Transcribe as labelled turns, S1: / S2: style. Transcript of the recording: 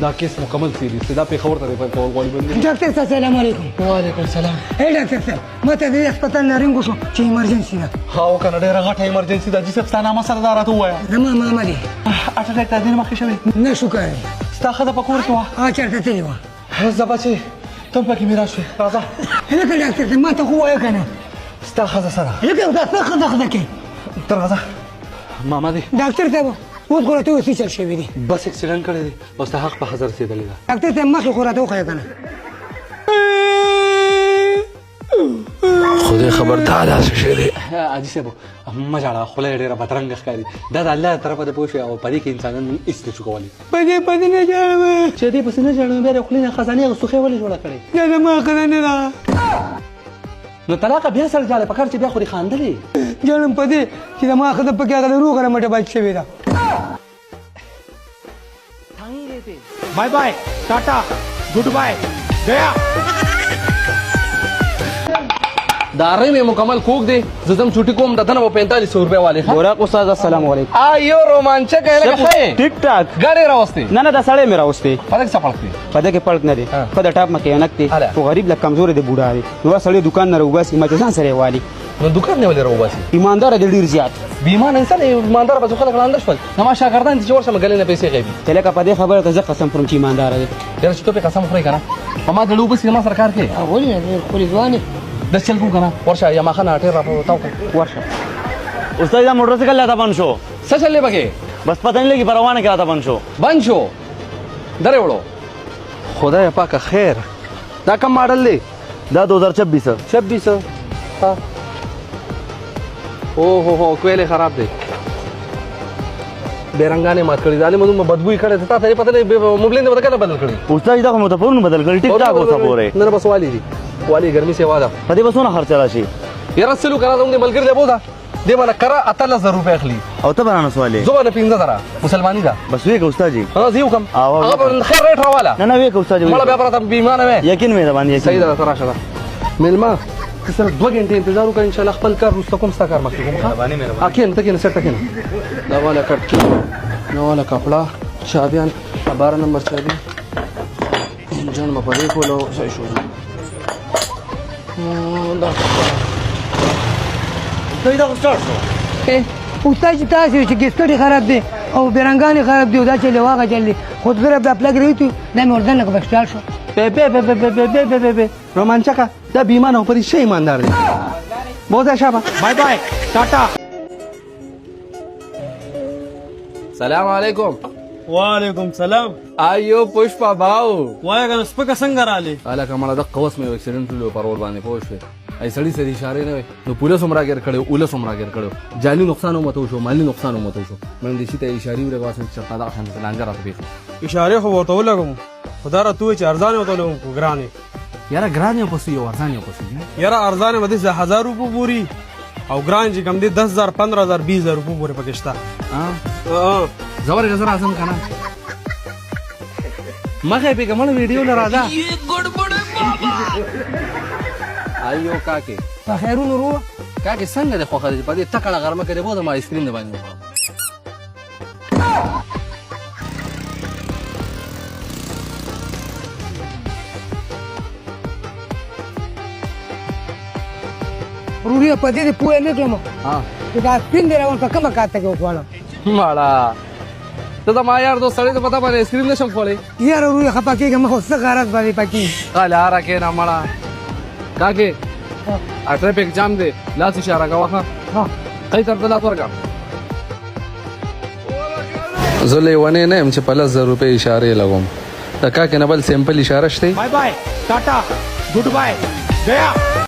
S1: دا کیس مکمل سیریز دی دا پیښور ته ریفر کول غواړي بندي
S2: ډاکټر صاحب سلام علیکم.
S1: وعلیکم السلام.
S2: اے ډاکټر صاحب ماته د هسپتال نه رنګ وشو چې ایمرجنسي ده.
S1: ها وکنه ډېره غټه ایمرجنسي ده. جی صاحب ستا نامه سره دا راته ووایه.
S2: زما ماما دی.
S1: اټک ته دې مخکې شوې
S2: نه شو کولی.
S1: ستا ښځه په کور کې وه؟
S2: چېرته تللې وه.
S1: زه بچې ته هم پکې مې راشوې. راځه
S2: لکه ډاکټر صاحب ما ته خو ووایه که نه.
S1: ستا ښځه سره
S2: لکه دا څه خده کوي.
S1: ته راځه ماما دی.
S2: ډاکټر صاحب اوس خو راته اوس چل شوي دي.
S1: بس اکسیډنټ کړی دی او ستا حق په ښځه رسېدلی ده.
S2: ډاکټر صاحب مخکې خو راته وښیه که نه.
S1: خدای خبر دا داسې شی دی. حاجي صاحب مه ژاړه خوله یې ډېره بدرنګه ښکاري. دا د الله له طرفه د پوه شوې او په دې کې انسانان هېڅ نشو کولی.
S2: په دې پسې نه ژاړم
S1: چې دې پسې نه ژاړم بیا د خولې نه خزانې هغه سوخۍ ولې جوړه کړې؟
S2: دا زما خزانه ده.
S1: نو طلاقه بیا سره جاله پکار چې بیا خو دې خاندلې.
S2: ژاړم په دې چې زما ښځه پکې هغه د روغه رمټه بچ شوې ده.
S3: Bye bye tata goodbye गया.
S1: دا رای مې مکمل کوک دی. زه ځم چوټي کوم د دنه به 4500 روپۍ والې.
S4: ګوراک استاد السلام علیکم.
S1: ایو رومانچک یې لکه ښه یې
S4: ټیک ټاک
S1: ګاډی راوستې.
S4: نه نه دا سړی مې راوستې.
S1: په دې څه فرق دی؟
S4: په دې کې فرق نه دی. په د ټاپ مکه ینک دی
S1: هله.
S4: خو غریب لکه کمزوري دی بوډا دی. نو سړی دکان نه راوباسي ما ته ځان سره یې والي.
S1: نو دکان نه ولې راوباسي؟
S4: ایماندار دی ډېر زیات.
S1: بې ایمانه انسان ایماندار به څو خلک ړانده شول. زما شاګردان دي چې ورشم ګلې نه پیسې غیبي.
S4: چې لکه په دې خبره ته زه قسم خورم چې ایماندار دی.
S1: یاره چې ته پې قسم خورې که نه په ما د لوبسې ما سره کار کوې.
S2: ولې نه خپلې ځوانې
S1: داسې چل کوو که نه ورشه یا ماښه نه اټېر راپتاو کړه
S4: ورشه استاد دا موټرسایکل راته بند شو.
S1: څه چل دی پکې؟
S4: بس پته نه لګي په روانه کې راته بند شو.
S1: بند شو درې وړو. خدای پاکه خیر دا کم ماډل دی؟
S4: دا 2026
S1: 26 ها اوه کویلې خراب دی. بیرنګانې مات کړي ظالم دومره بدبو یې کړې ته ته یې پته نه موبلین دې به کله بدل کړي.
S4: استاد دا خو مو ته پرون بدل کړل ټیک ټاک اوسه پورې.
S1: نه بس والی دي والی ګرمي سیوا ده.
S4: په دې بسونه خرچ راشي.
S1: یاره سلو کنه زموږ د ملګري دی بودا دې باندې کرا 18000 روپۍ اخلي
S4: او ته برانه سوالې.
S1: زه باندې 15000 مسلمانۍ ده.
S4: بس وې که استاد جی.
S1: ها زه یو کم هغه به خیر ریټ راواله.
S4: نه نه وې که استاد جی.
S1: مړه بیا پرته بیمانه وې.
S4: یقین مې ده باندې یقین.
S1: صحیح ده تراشه ده ملما که صرف 2 غنټې انتظار وکړې ان شاء الله خپل کار وروسته کوم ستا کار مخکې کوم.
S4: مهرباني
S1: اکین ته کېنه سر ته کېنه دا والا کټ کې دا والا کپڑا چابیان 12 نمبر چابي انجن ما پرې کولو صحیح شو. دا
S4: دوی دا سٹارټ شو.
S2: استاد چې تاسو چې ګسکټې خراب دي او بیرنګانې خراب دي او دا چې لواغه چل دي خود سره د پلګ ریتو دا مې وردن لکه بشټال شو.
S1: به رومانچکا دا بیمانه پرې شي ایماندار دی. بوزه شابه
S3: bye bye Tata.
S1: سلام علیکم.
S3: وعلیکم سلام.
S1: ایو پشپا باو
S3: وای کنه سپکه څنګه رااله؟
S1: الکه مړه د قوس مې اکسیډنټ لو پرور باندې پوه شو. ای سړی سړي اشاره نه وي نو پولیس هم راګر کړو اولس هم راګر کړو جاني نقصان هم متو شو مالی نقصان هم متو شو. من دې شي ته اشاره ورې واسه چې قضا خان لانجه راته پیښ.
S3: اشاره خو ورته ولګم خدا را توې چې ارزان وته لوم کو ګرانه.
S1: یاره ګران یو پسې یو ارزان یو پسې.
S3: یاره ارزان مده 1000 روپو پوری او ګران چې کم دي 10000 15000 20000 روپو پورې پکشتا.
S1: زور غزر اعظم کنه مخه په کومه ویډیو نه راځه. ایو کاکه
S2: په خیرونو رو
S1: کاکه څنګه د خوخه په دې تکړه غرمه کې بوده ما آیسکریم نه باندې.
S2: روري په دې پوهه نه کوم.
S1: ها
S2: دا سپین دی راول په کومه کاته کې وخواله.
S1: مالا ته ما یار دو سړی ته پتا باندې آیسکریم نشم خولې.
S2: یار روري خپه کېږم خو څه غرض باندې پکې.
S1: قاله راکې نه مړه کاکه ټریفیک جام دی لاس اشاره کا وخه ها خی طرف ته لا ورګه زله ونه نه هم چې په 10000 روپۍ اشاره لګوم دا کاکه نه بل سیمپل اشاره شته.
S3: Bye bye tata goodbye गया.